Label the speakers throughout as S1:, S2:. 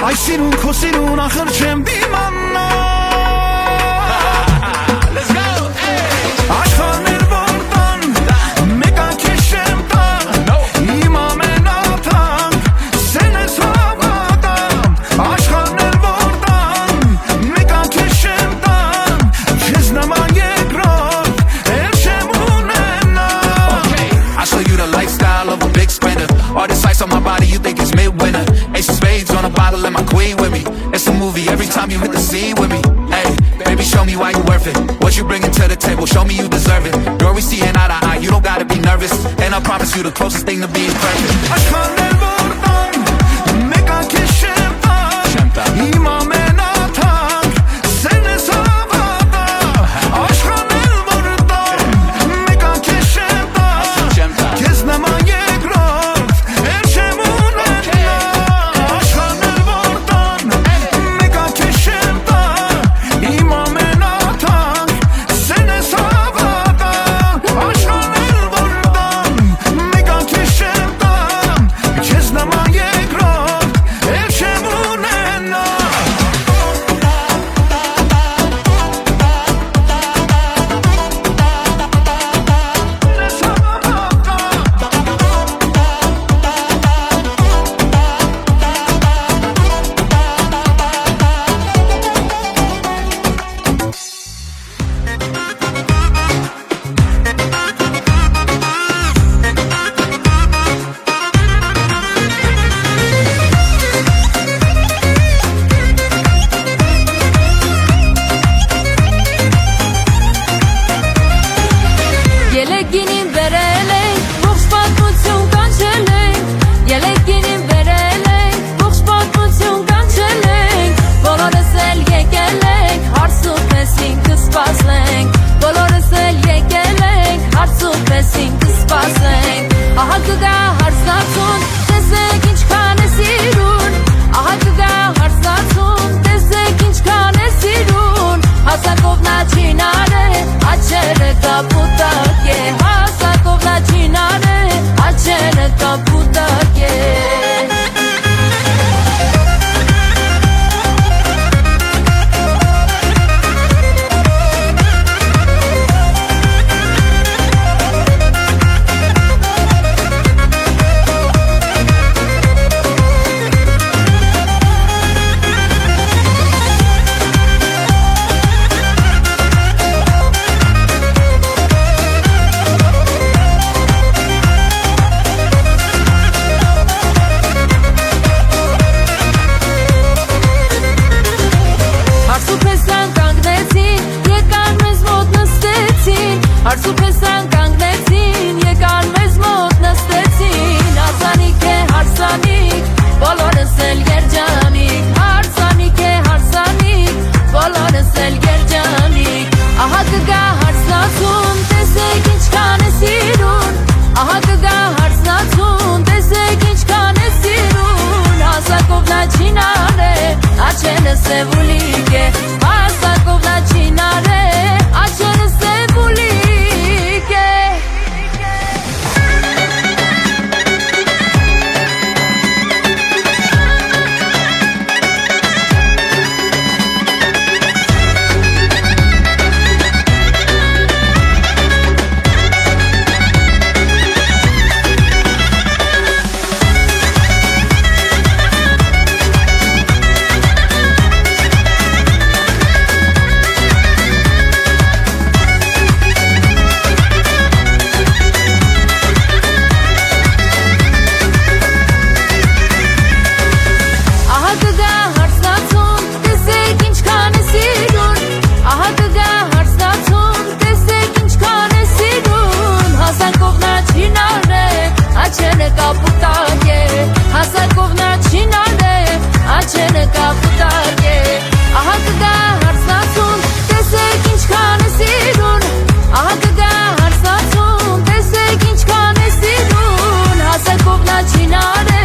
S1: Ay sirun ko sirun akhir chem dimanna Let's go Aşkhaner vardan Mega keşem tan İmamen atan Sene savadam Aşkhaner vardan Mega keşem tan Cüznama yegrov Elşemunena Okay, I show you the lifestyle of a big spender All this ice on my body you think it's midwinter Ace of spades on a bottle and my queen with me It's a movie every time you hit the scene with me Hey, baby show me why you worth it What you bringing to the table, show me you deserve it Girl we see eye to eye, you don't gotta be nervous And I promise you the closest thing to being perfect Aşkhaner vardan, mega keşem tan İmamen atan, sene savadam Aşkhaner vardan, mega keşem tan Keznama yegrov, elşemunena Aşkhaner vardan, mega keşem tan İmamen atan, sene savadam Aşkhaner vardan, mega keşem tan Keznama yegrov, elşemunena
S2: Ելեգինին վերել ենք, ողջ պատմություն կանչել ենք Ելեգինին վերել ենք, ողջ պատմություն կանչել ենք Բոլորս էլ եկել ենք, հարցու պես ինքը սպասենք Բոլորս էլ եկել ենք, հարցու պես ինքը սպասենք Ահա կգա հարցնացուն, տեսեք ինչքան է սիրուն Ահա կգա հարցնացուն, տեսեք ինչքան է սիրուն Հասակով նա չինար է, աչերը կապուտակ է Հասակով նա չինար է, աչերը կապուտակ է Հարսուփեսան կանգնեցին, եկան մեզ մոտ նստեցին Հարսուփեսան կանգնեցին, եկան մեզ մոտ նստեցին Հարսանիք է հարսանիք, բոլորս էլ երջանիկ Հարսանիք է հարսանիք, բոլորս էլ երջանիկ Ահա կգա հարսնացուն, տեսեք ինչքան է սիրուն Ահա կգա հարսնացուն, տեսեք ինչքան է սիրուն Հասակով նա չինար է, աչերը սևուլիկ է Հասակով նա չինար է, աչերը սևուլիկ է Ահա կգա հարցնացուն, տեսեք ինչքան է սիրուն Ահա կգա հարցնացուն, տեսեք ինչքան է սիրուն Հասակով նա չինար է, աչերը կապուտակ է Հասակով նա չինար է, աչերը կապուտակ է Ահա կգա հարցնացուն, տեսեք ինչքան է սիրուն Ահա կգա հարցնացուն, տեսեք ինչքան է սիրուն Հասակով նա չինար է,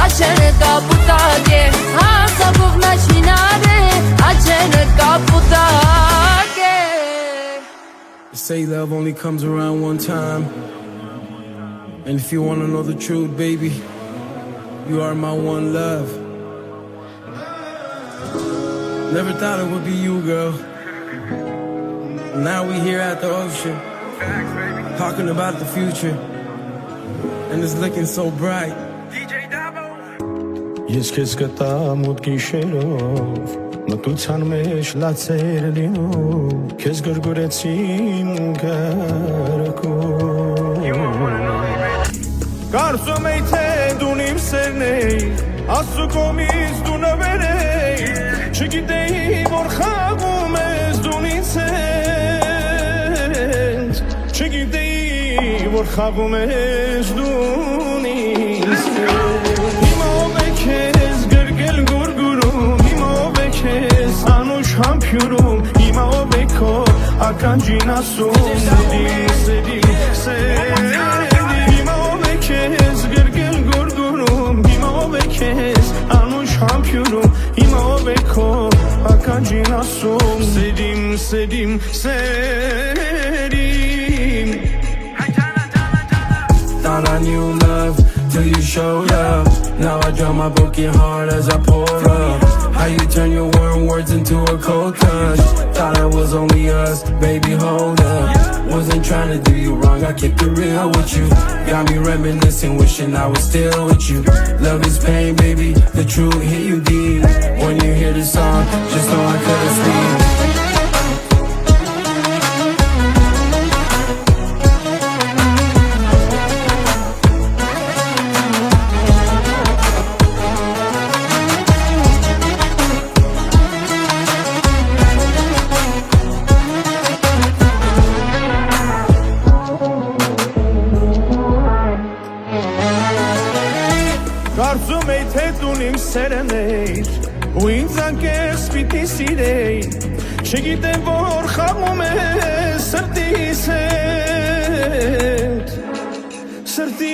S2: աչերը կապուտակ է Հասակով նա չինար է, աչերը կապուտակ է
S3: They say love only comes around one time And if you wanna know the truth, baby You are my one love Never thought it would be you, girl. Now we here at the ocean, talking about the future, and it's looking so bright.
S4: Ես քեզ կտա մութ գիշերով մտության մեջ լացեր լինում քեզ գրգռեցի իմ կրակով Կարծում էի թե դու իմ սերն էի Աստծու կողմից դու նվեր էի Չգիտեի որ խաղում ես դու ինձ հետ Չգիտեի որ խաղում ես դու ինձ հետ Քեզ գրգել գուրգուրում Հիմա ով է քեզ անուշ համբյուրում Հիմա ով է քո ականջին ասում Սերի Հիմա ով է քեզ գրգել գուրգուրում Հիմա ով է քեզ անուշ համբյուրում Հիմա ով է քո ականջին ասում Սերիմ
S3: Thought I knew love till you showed up. Now I drown my broken heart as I pour up. How you turn your warm words into a cold touch. Thought it was only us, baby, hold up. Wasn't trying to do you wrong, I kept it real with you. Got me reminiscing, wishing I was still with you. Love is pain, baby, the truth hit you deep. When you hear the song, just know I couldn't sleep.
S4: Կարծում էի թե դու իմ սերն էիր ու ինձ անկես պիտի սիրեի Չգիտեմ որ խաղում ես սրտիս հետ Սրտիս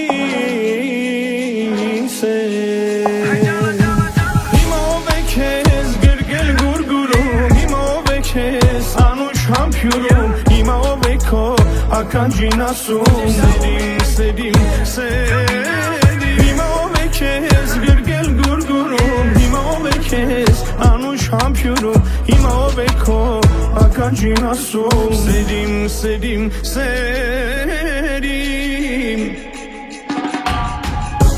S4: հետ Հիմա ով է քեզ գրգել գուրգուրում Հիմա ով է քեզ անուշ համբյուրում Հիմա ով է քո ականջին ասում Սերիմ Քեզ գրգել գուրգուրում Հիմա ով է քեզ անուշ համբյուրում Հիմա ով է քո ականջին ասում Սերիմ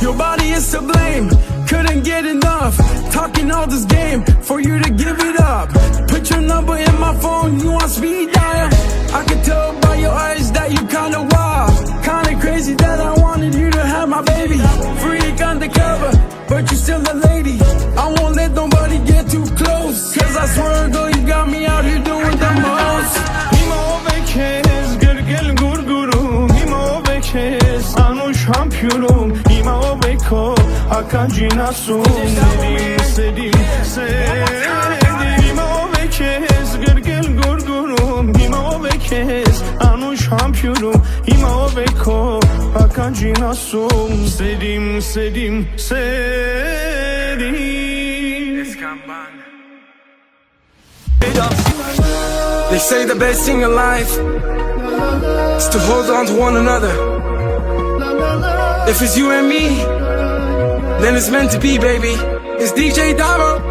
S3: Your body is to blame, couldn't get enough. Talking all this game for you to give it up. Put your number in my phone, you on speed dial. I can tell by your eyes that you kinda wild, kinda crazy that I wanted you to have my baby. Freak undercover, but you still a lady. I won't let nobody get too close, cause I swear girl you got me out here doing the most.
S4: Հիմա ով է քեզ գրգել գուրգուրում Հիմա ով է քեզ անուշ համբյուրում Հիմա ով է քո ականջին ասում Սերիմ Հիմա ով է քեզ գրգել գուրգուրում Հիմա ով է քեզ անուշ համբյուրում Հիմա ով է քո ականջին ասում Սերիմ
S3: They say the best thing in life is to hold on to one another. If it's you and me, then it's meant to be, baby. It's DJ Damo.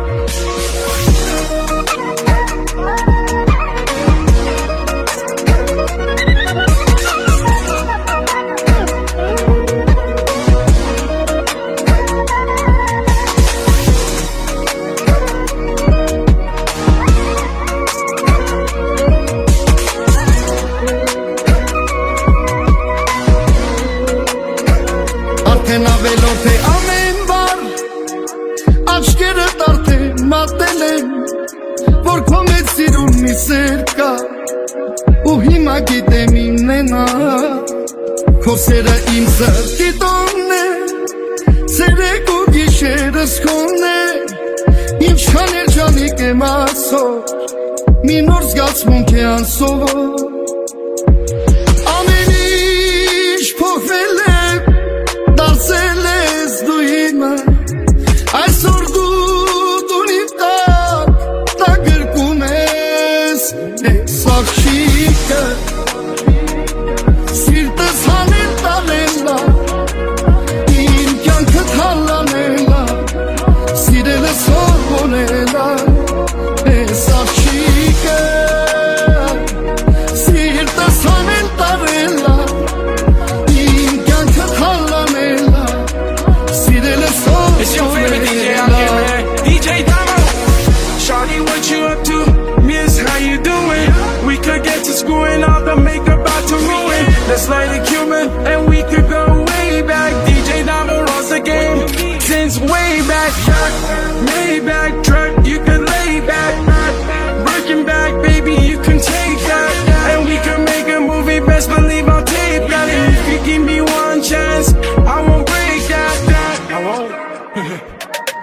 S5: Ու հիմա գիտեմ իննենա Քո սերը իմ սրտի տոնն է Սերեք ու գիշերս քոնն է Ինչքան երջանիկ եմ ասոր Մի նոր զգացմունք է անսովոր Ամեն ինչ փոխվել է Դարձել ես դու հիմա Այսօր դու իմ տակ գրկում ես Սաղշիկը Սիրտս հանել տանելա Իմ կյանքդ հալանելա Սիրելս հորվոնելա
S4: Maybach truck, you can lay back. Looking back, baby, you can take that. And we can make a movie, best believe I'll take that. And if you give me one chance, I won't break that. I won't.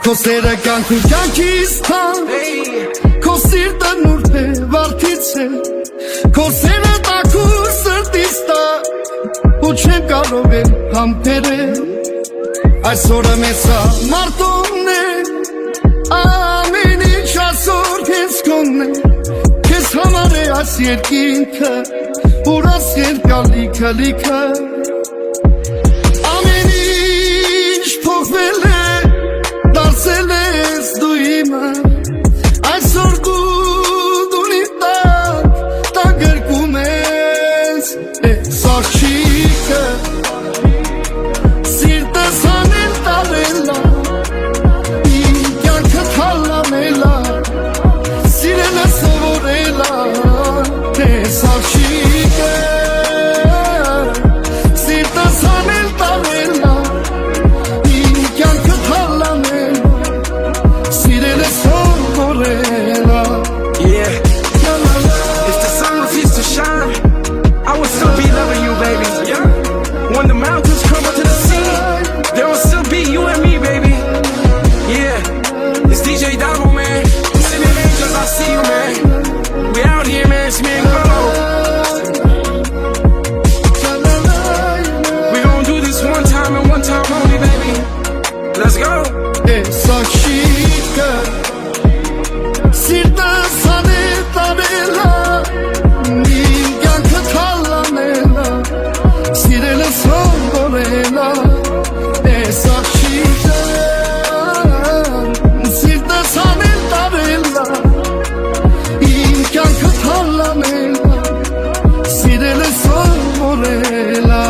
S5: Քո սերը կյանք ու կյանքից թան Քո սիրտը նուրբ է վարդից է Քո սերը տաքուր սրտից տա Ու չեմ կարող եմ համբերել Այսօրը մեծա մարտոնն է Ամեն ինչ այսօր քեզ կոնն է Քեզ համար է այս երկինքը Ուր այս երկալիքը լիքը Ամեն ինչ փոխվել է Դարձել ես դու իմը Այսօր գուդունի տակ գրկում ես Ես աղջիկը Սիրտս հանել տարելա Իմ կյանքը թալանելա Սիրելը սովորելա Ես աղջիկը Սիրտս հանել տարելա Իմ կյանքը թալանելա Սիրելը սովորելա
S4: Yeah. If the sun refused to shine, I would still be loving you, baby. Yeah. When the mountains crumble to the sea, there will still be you and me, baby. Yeah. It's DJ Damo, man. Sending angels, I see you, man. We out here, man. It's me and Carlo. We gon' do this one time and one time only, baby. Let's go.
S5: Ես աղջիկը Սիրտս հանել տարելա Իմ կյանքը թալանելա Սիրելը սովորելա Ես աղջիկը Սիրտս հանել տարելա Իմ կյանքը թալանելա Սիրելը սովորելա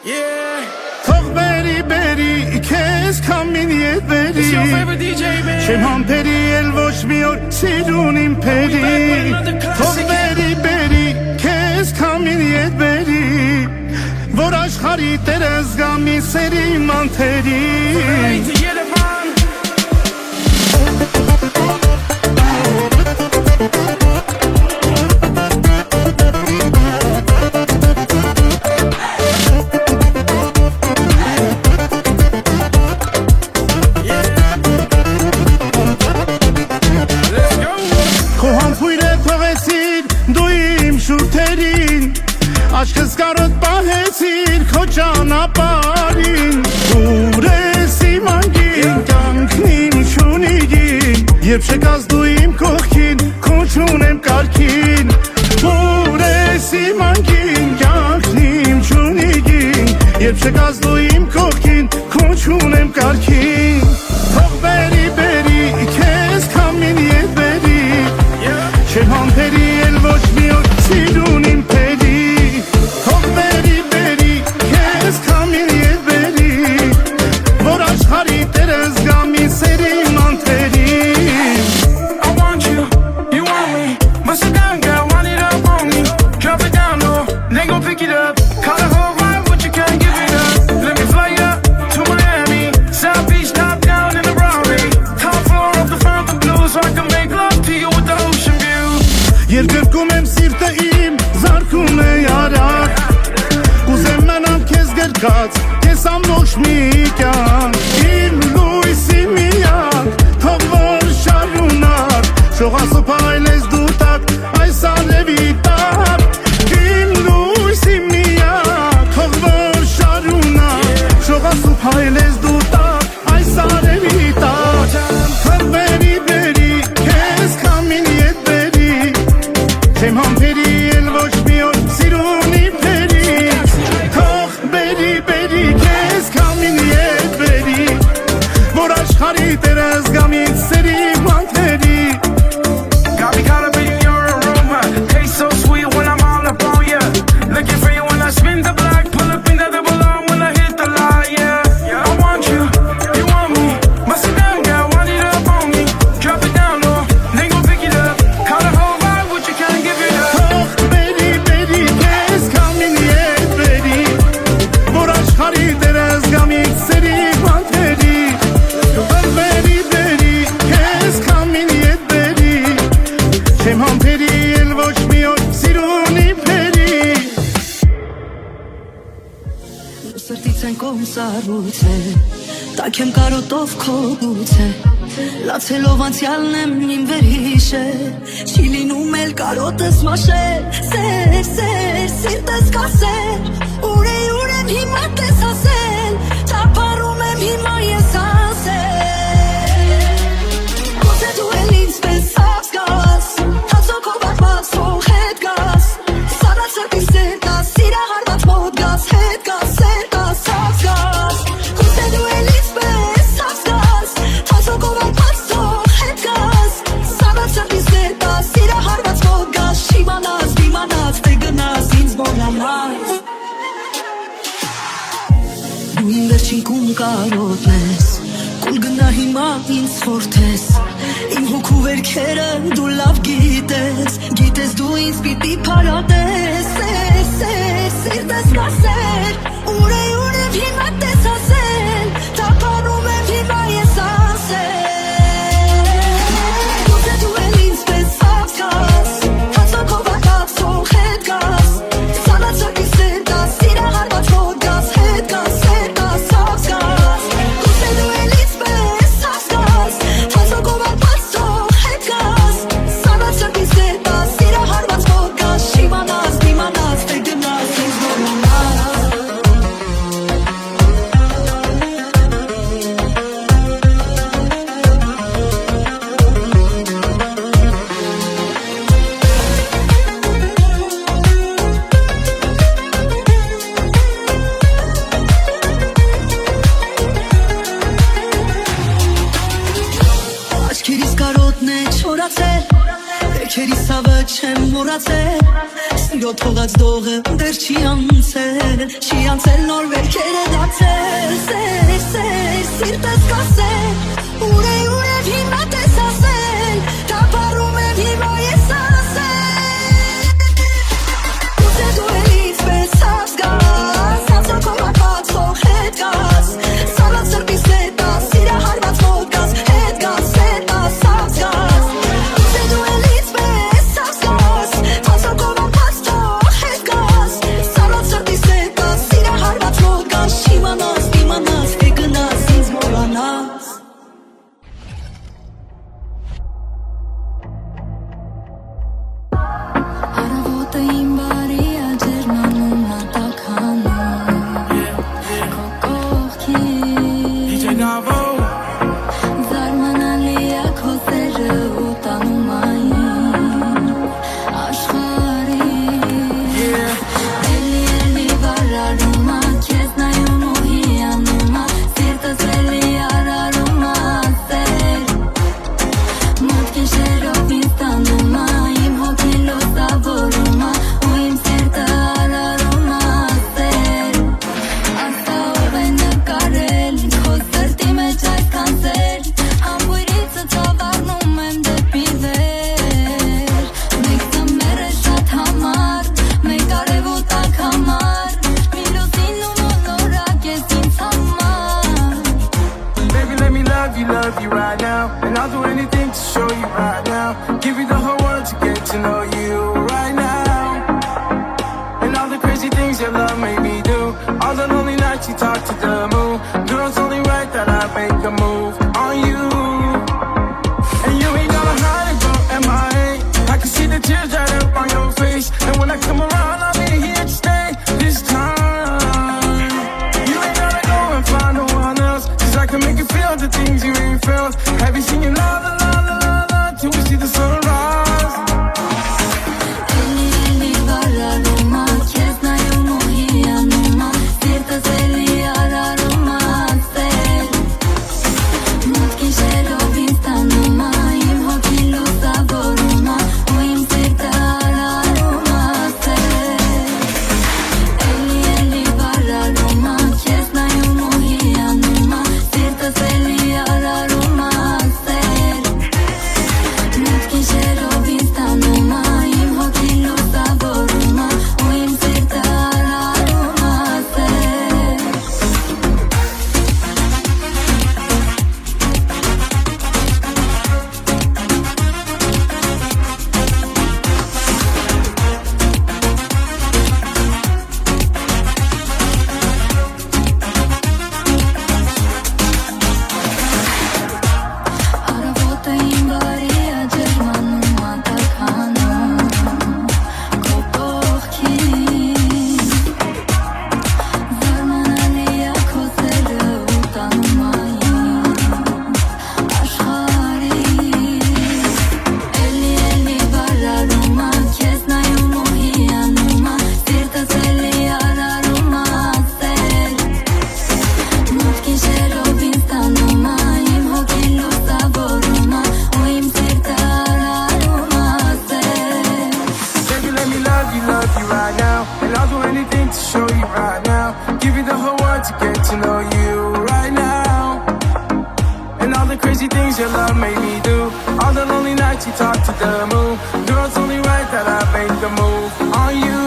S4: Yeah.
S1: Թող բերի բերի քեզ քամին ետ բերի
S4: It's your favorite DJ, man.
S1: Չեմ համբերի էլ ոչ մի օր սիրուն իմ փերի Թող բերի բերի քեզ քամին ետ բերի Որ աշխարհի տերը զգա մի սերի մանթերի
S4: Hey, to get it on. Let's go.
S1: Քո համբույրը թողեցիր դու իմ շուրթերին Աչքս կարոտ պահեցիր քո ճանապարհին Ուր ես իմ անգին կյանքն իմ չունիգին Երբ չկաս դու իմ կողքին քո չունեմ կարգին Ուր ես իմ անգին կյանքն իմ չունիգին Երբ չկաս դու իմ կողքին քո չունեմ կարգին Թող բերի բերի քեզ քամին ետ բերի Չեմ համբերի էլ ոչ մի օր սիրուն իմ փերի Թող բերի բերի քեզ քամին ետ բերի Որ աշխարհի տերը զգա մի սերի մանթերի
S4: I want you, you want me. Bust it down, girl, wind it up on me. Drop it down, no, they gon' pick it up. Call the whole vibe, but you can't give it up. Let me fly up to Miami. South Beach, top down in the Raleigh. Top floor of the Fontainebleau, so I can make love to you with the ocean view.
S1: Երկրկում եմ սիրտը իմ զարկում է արագ Կուզեմ մնամ քեզ գրկած քեզ ամբողջ մի կյանք Իմ լույսի միակ թող որ շարունակ Շողասու փայլես դու տակ այս ալևի տակ Իմ լույսի միակ թող որ շարունակ Շողասու փայլես դու տակ այս ալևի տակ Թող բերի բերի քեզ քամին ետ բերի Չեմ համբերի էլ ոչ մի օր սիրուն իմ փերի Թող բերի բերի քեզ քամին ետ
S6: կառուցե Տակ եմ կարոտով քո գուցե Լացելով անցյալն եմ իմ վերհիշե Չի լինում էլ կարոտս մաշել Սեր, սեր, սիրտս կասել Ուր եմ հիմա տես ասել Ճապարում եմ հիմա ես ասել Գուցե դու էլ ինձ պես հասկաս Հացոքով ատված թող հետ գաս Սարած սրտիս հետ գաս Սիրա հարված մոտ գաս հետ գաս Հետ գաս, հասկաս Գուցե դու էլ ինձ պես հասկաս Հացոքով ատված թող հետ գաս Սարած սրտիս հետ գաս Սիրա հարված մոտ գաս Շիմանաս, դիմանաս, թե գնաս ինձ մոլանաս Դու իմ վերջին կում կարոտն ես Կուլ գնա հիմա ինձ խորթես Իմ հոգու վերքերը դու լավ գիտես Գիտես դու ինձ պիտի պարատես Սեր, սեր, սիրտս կասել Ուր եմ հիմա տես ասել Տապանում եմ հիմա ես ասել Գուցե դու էլ ինձ պես հասկաս Հացոքով ատված թող հետ գաս Սանած սրտիս հետ գաս Սիրա հարված հոտ գաս Հետ գաս, հետ գաս, հասկաս Գուցե դու էլ ինձ պես հասկաս Հացոքով ատված թող հետ գաս Սանած սրտիս հետ գաս Սիրա հարված հոտ գաս Շիմանաս, դիմանաս, թե գնաս ինձ մոլանաս Աչքերիս կարոտն է չորացել Վերքերիս սավը չեմ մորացել Սիրո թողած դողը դեր չի անցել նոր վերքերը դացել Սեր, սեր, սիրտս կասել Ուր եմ հիմա տես ասել Տապարում եմ հիմա ես ասել Գուցե դու էլ ինձ պես հասկաս Հացոքով ատված թող հետ գաս Սարած սրտիս հետ գաս Սիրա հարված հոտ գաս Հետ գաս, հետ գաս, հասկաս Գուցե դու էլ ինձ պես հասկաս Հացոքով ատված թող հետ գաս Սարած սրտիս հետ գաս Սիրա հարված հոտ գաս Շիմանաս, դիմանաս, թե գնաս ինձ մոլանաս Արավոտը իմ բարի աջերնանում նատականում Քո կողքին
S3: DJ Navo
S6: Զարմանալի է քո սերը ու տանում այն աշխարհի Էլի վարարում ա քեզ նայում ու հիանում ա Սիրտս էլի արարում ա սեր Մոտքին շերով ինձ տանում ա Իմ հոգին լուսավորում ա Ու իմ սիրտը արարում ա սեր Աստա ով է նկարել Քո սրտի մեջ այս կանցեր Համբույրիցը ծավառնում եմ դեպի վեր Մեկ ծմերը շատ համար Մեկ արևոտ ակ համար Մի լուսին ու մոլորակ ես ինձ համար
S3: Baby, let me love you right now And I'll do anything to show you right now Give you the whole world to get to know you right now And all the crazy things your love made me do All the lonely nights you talk to the moon Girl, it's only right that I make a move on you And you ain't gonna hide it, bro, MIA I can see the tears right up on your face And when I come around, I'll be here to stay this time You ain't gotta go and find no one else Cause I can make you feel the things you ain't felt Have you seen your love, till we see the sunrise
S6: Էլի վարարում ա Քեզ նայում ու հիանում ա Սիրտս էլի արարում ա սեր Մոտքին շերով ինձ տանում ա Իմ հոգին լուսավորում ա Ու իմ սիրտը արարում ա սեր Էլի վարարում ա Քեզ նայում ու հիանում ա Սիրտս էլի արարում ա սեր
S3: things your love made me do. All the lonely nights you talk to the moon. Girl, it's only right that I make the move on you.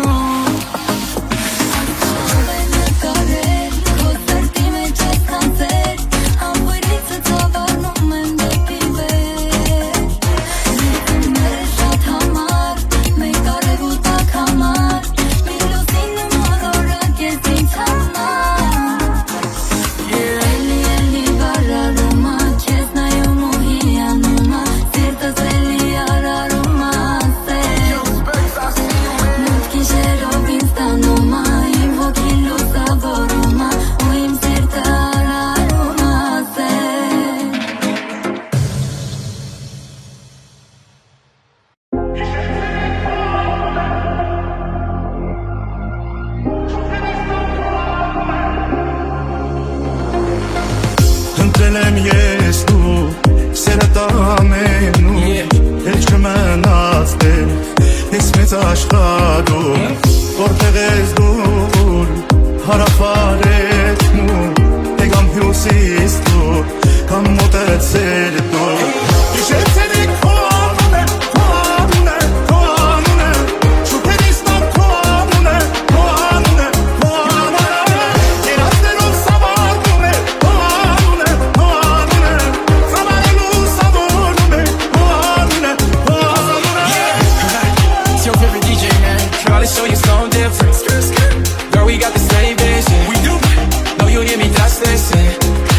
S5: Ընտրել ես դու սերդ ամենում Էլ չմնաց դեմ ես մեծ աշխարհում Որտեղ ես դուր հարավարեցնում Եկամ հյուսիս դու կամ մոտեցել դու Իշեցերիք քո անունը, քո անունը, քո անունը Շուտերից նոր քո անունը, քո անունը, քո անունը Երազներով սավառնում է քո անունը, քո անունը Խավարելու սավորում է քո անունը, քո անունը
S3: It's your favorite DJ, man. Try to show you something different. Girl, we got the same vision. We do. Know you hear me, that's listen.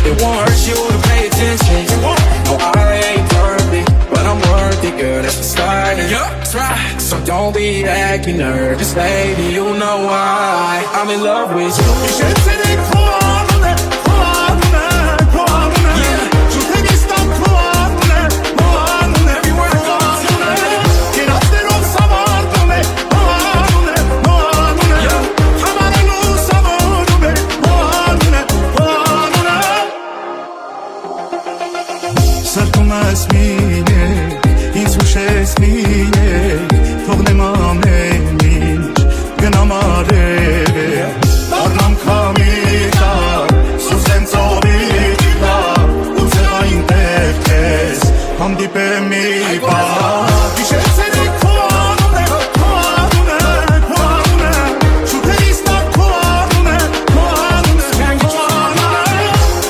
S3: It won't hurt you to pay attention. No, I ain't perfect, but I'm worth it, girl. That's the starting. That's right. So don't be acting nervous, baby. You know why I'm in love with you.
S5: Իշեցերիք քո անունը, քո անունը, քո անունը Շուտերից նոր քո անունը, քո անունը, քո անունը Երազներով սավառնում է քո անունը, քո անունը Խավարելու սավորում է քո անունը, քո անունը Սրտում ես մինե, ինձ հուշես մինե Թողնեմ ամեն ինչ, գնամ արև Դառնամ քամիտար, սուզեմ ծովից լավ Ու ձևային տեղ քեզ, հանդիպեմ մի պահ Իշեցերիք քո անունը, քո անունը, քո անունը Շուտերից նոր քո անունը, քո անունը, քո անունը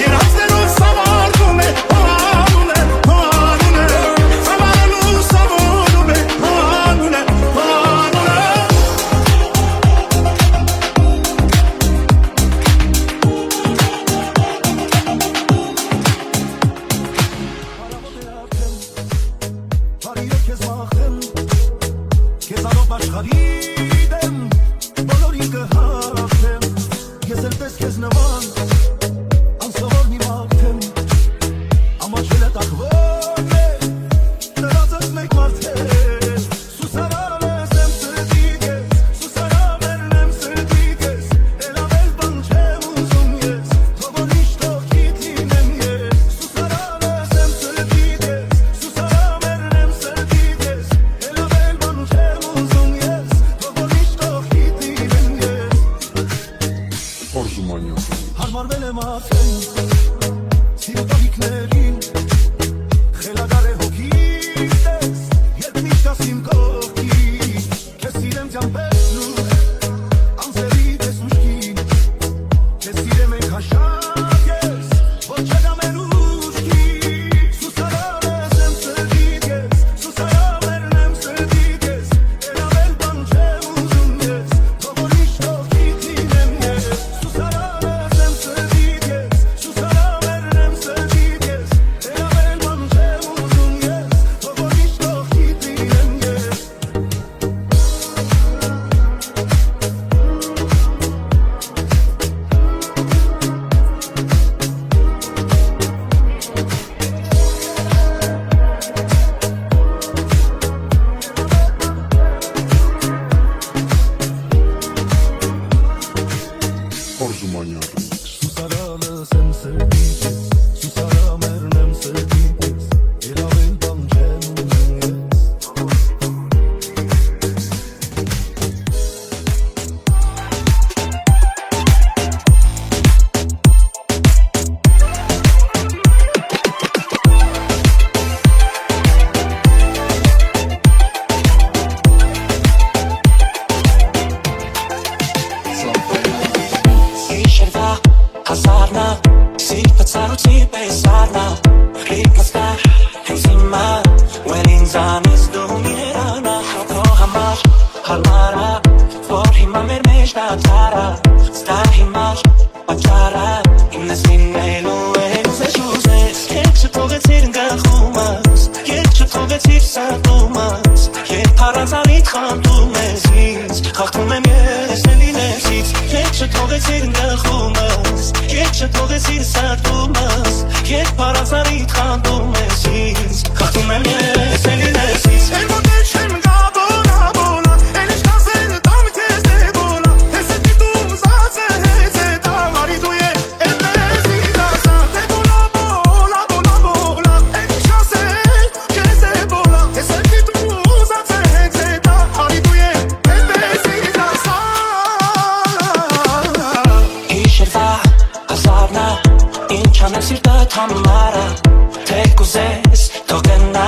S5: Երազներով սավառնում է քո անունը, քո անունը Խավարելու սավորում է քո անունը, քո անունը
S7: Ոտքի պես արնա Ռիթմստա հենց հիմա Well ինձանից դու մի հերանա Քո համար հարմարա Որ հիմա մեր մեջ դատարա Ստա հիմար պատճառա Ինձ լինելու ես ուզես Երբ չթողեցիր գախումս Երբ չթողեցիր սատումս Երբ առանցանիդ խանդում ես ինձ Խախտում եմ ես էլի ներսից Երբ չթողեցիր գախումս Երբ չթողեցիր սատումս Երբ առանցանիդ խանդում ես ինձ Խախտում եմ ես էլի ներսից
S1: El motel şem gabola bola El işkazen tam kezde bola Teseti tu zace heze Tamari duye Ebezi dasa Te bola bola bola bola El işkazen kezde bola Teseti tu zace heze Tamari duye Ebezi dasa
S7: Իշերվա հազարնա Ինչ անեմ սիրտը թամարա Թե կուզես թող գնա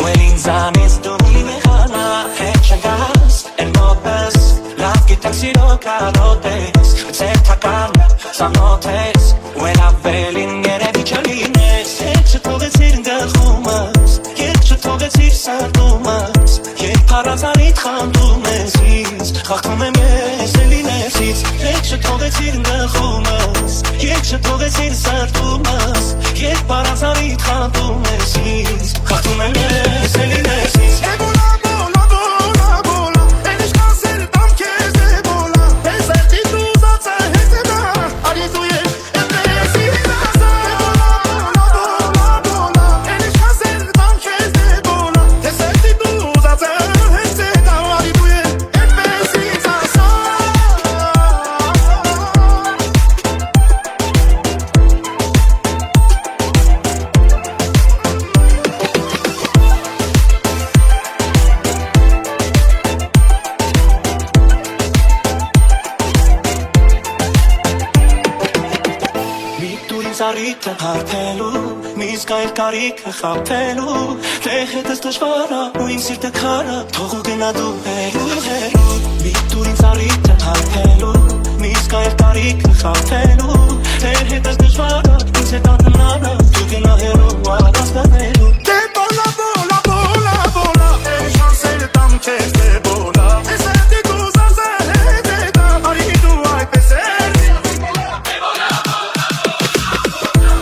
S7: Well ինձանից դու մի մեղանա Հետ չգաս էլ մոտս Լավ գիտեմ սիրո կարոտ ես Ձերթական ծանոթ ես Well ավելին երևի չլինես Հետ չթողեցիր գխումս Երբ չթողեցիր սատումս Երբ առանցանիդ խանդում ես ինձ Խախտում եմ ես էլի ներսից Հետ չթողեցիր գխումս Երբ չթողեցիր սատումս Երբ առանցանիդ խանդում ես ինձ Խախտում եմ ես էլի ներսից
S1: Te bola bola bola bola El işkazen tam kezde bola Teseti tu zace heze Tamari duye Ebezi dasa Te bola bola bola El işkazen tam kezde bola Teseti tu zace heze Tamari duye Ebezi dasa
S7: Մի դուր ինձ առիթը հարթելու Միս կայր կարիքը խապելու Թե հետս դժվարա ու իմ սիրտը քարը Թողու գնա դու հերու Մի դուր ինձ առիթը հարթելու Միս կայր կարիքը խապելու Թե հետս դժվարա ինձ հետ անհնարը Դու գնա հերու առանցնելու
S1: Te bola bola bola bola El işkazen tam kezde bola Teseti tu zace heze Tamari duye peser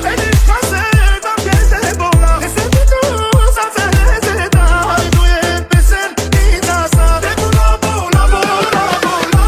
S1: El işkazen tam kezde bola Teseti tu zace heze Tamari duye peser Dasa Te bola bola bola bola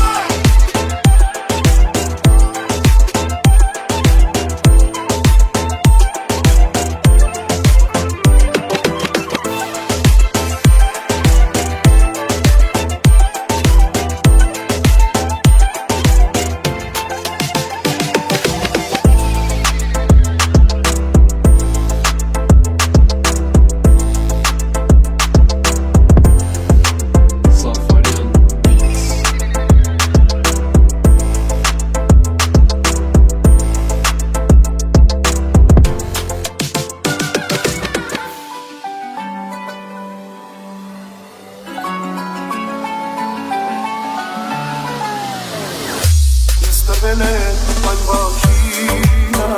S1: Ես տվել եմ այն բախինը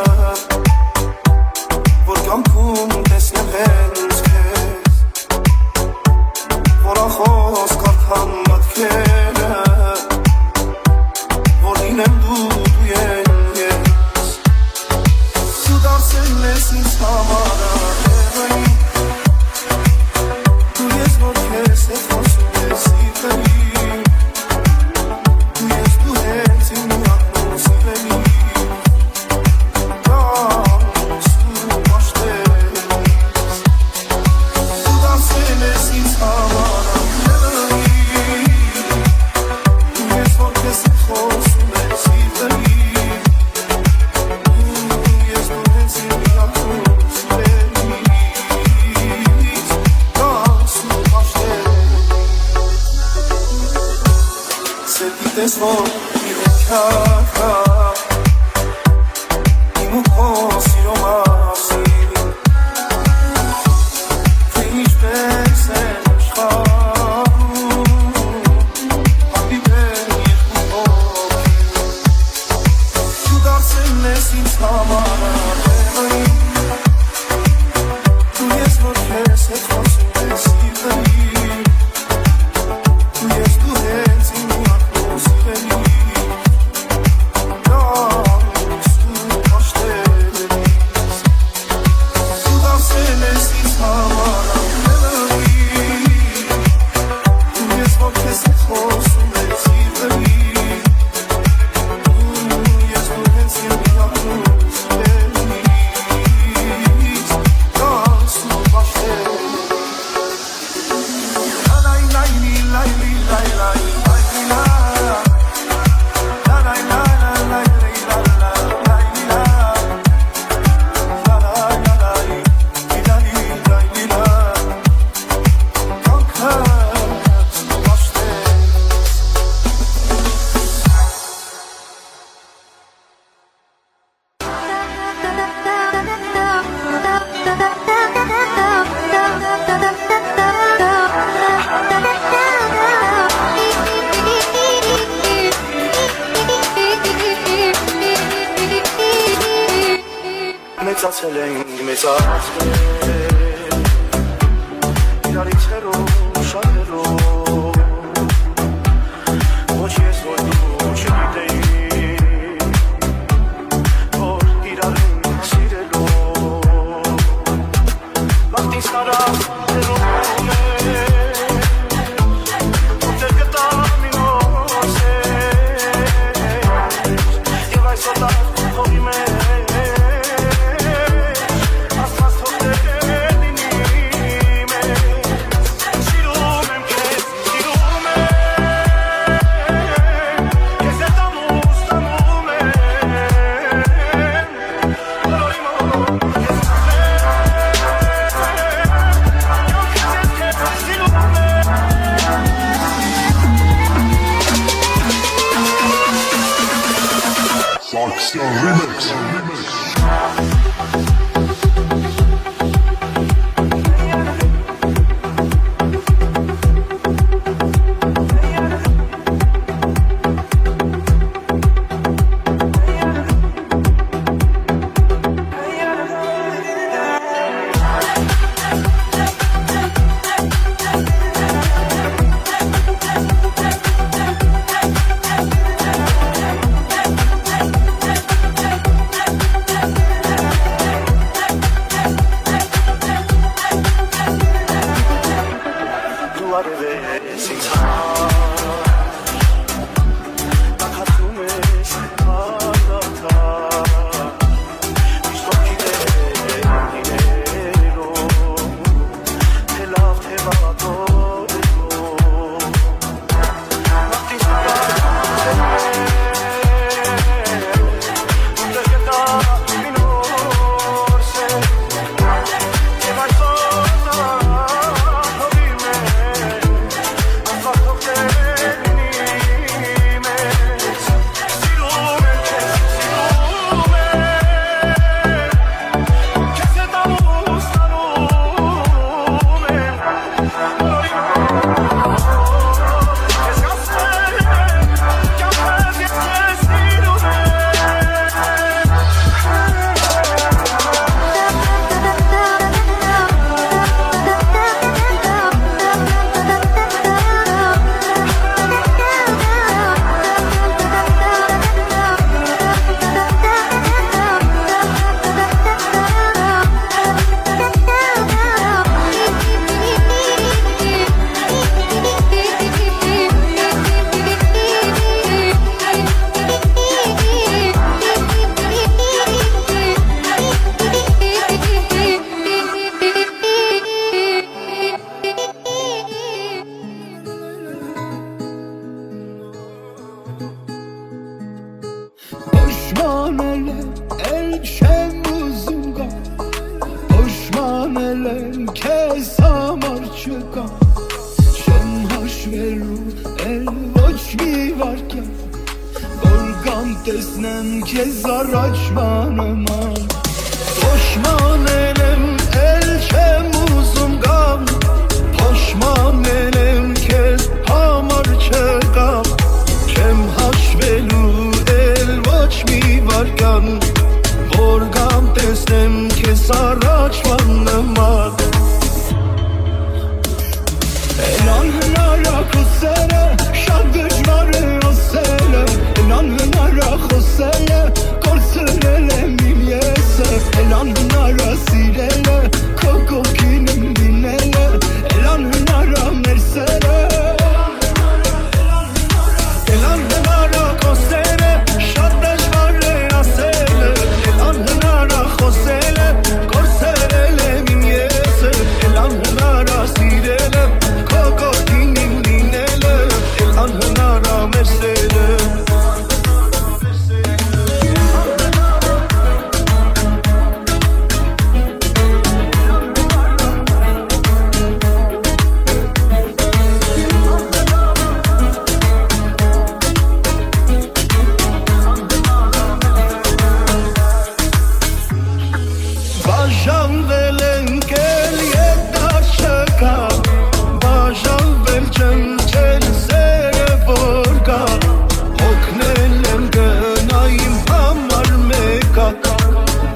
S1: Որ կամքում տեսնեմ հենց կեզ Որ ախոս կարդամ մատքերը Որ լինեմ դու են ես Դու դարձել ես ինձ համարա հեղային Դու ես որ քեզ հետ խոսում ես սիրտերին Դու ես դու հենց իմ ակնոս սիրելի Դանս ու մաշտելիս Դու դարձել ես ինձ համարա հեղային Դու ես որ քեզ հետ խոսում ես սիրտերին Դու ես դու հենց իմ ակնոս սիրելի Դանս ու մաշտելիս Սետիտես որ իրեն կյակա Իմ ու քո սիրո մասին Թե ինչպես են աշխարհում Հանդիպել երկու հոգի Դու դարձել ես ինձ համարա հեղային ենք մեզ ազգեր իրարից հեռու շատ հեռու ոչ ես ոչ դու չգիտեի որ իրար ենք սիրելու վաղտին սարավ հեռու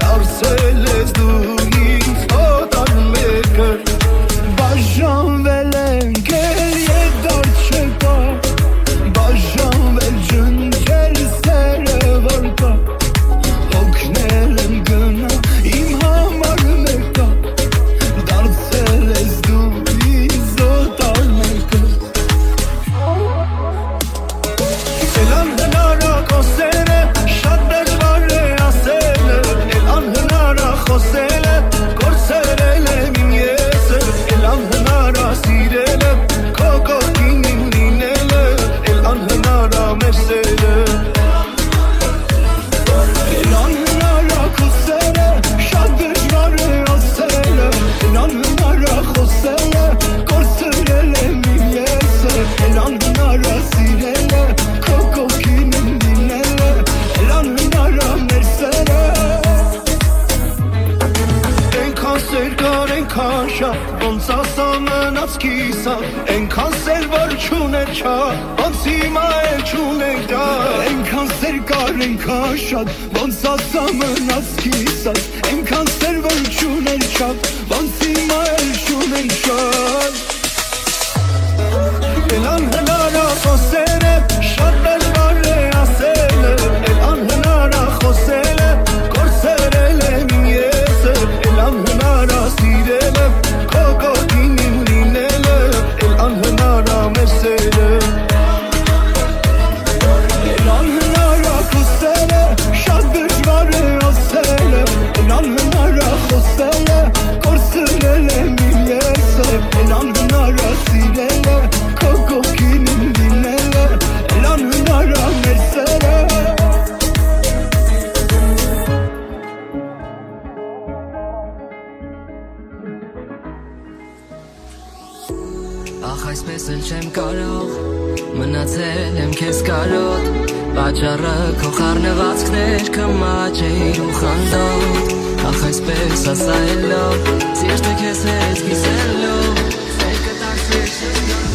S5: Դարձել ես դու
S4: քաշա ոնց ասամնաց կիսա Ենքան սեր որ չուներ չա ոնց հիմա էլ չունենք դա Ենքան սեր կար ենքան շատ ոնց ասամնաց կիսա Ենքան սեր որ չուներ չա ոնց հիմա էլ չունենք շատ Էլ անհնարա խոսել է շատ դժվար է ասել Էլ անհնարա խոսել է կորցրել եմ իմ եսը Էլ անհնարա սիրել եմ քո կողքին իմ լինելը Էլ անհնարա մեր սերը Էլ անհնարա խոսել է շատ դժվար է ասել Էլ անհնարա խոսել է կորցրել եմ իմ եսը Էլ անհնարա սիրել է քո կողքին իմ լինելը Էլ անհնարա մեր սերը
S6: Ախ այսպես էլ չեմ կարող Մնացել եմ քեզ կարոտ Պատճառը քո խառնվածքներ Կմաճեիր ու խանդոտ Ախ այսպես ասայելով Սիրտը քեզ հետ կիսելով Սերկը տաքսեր շնգանդով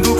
S1: Du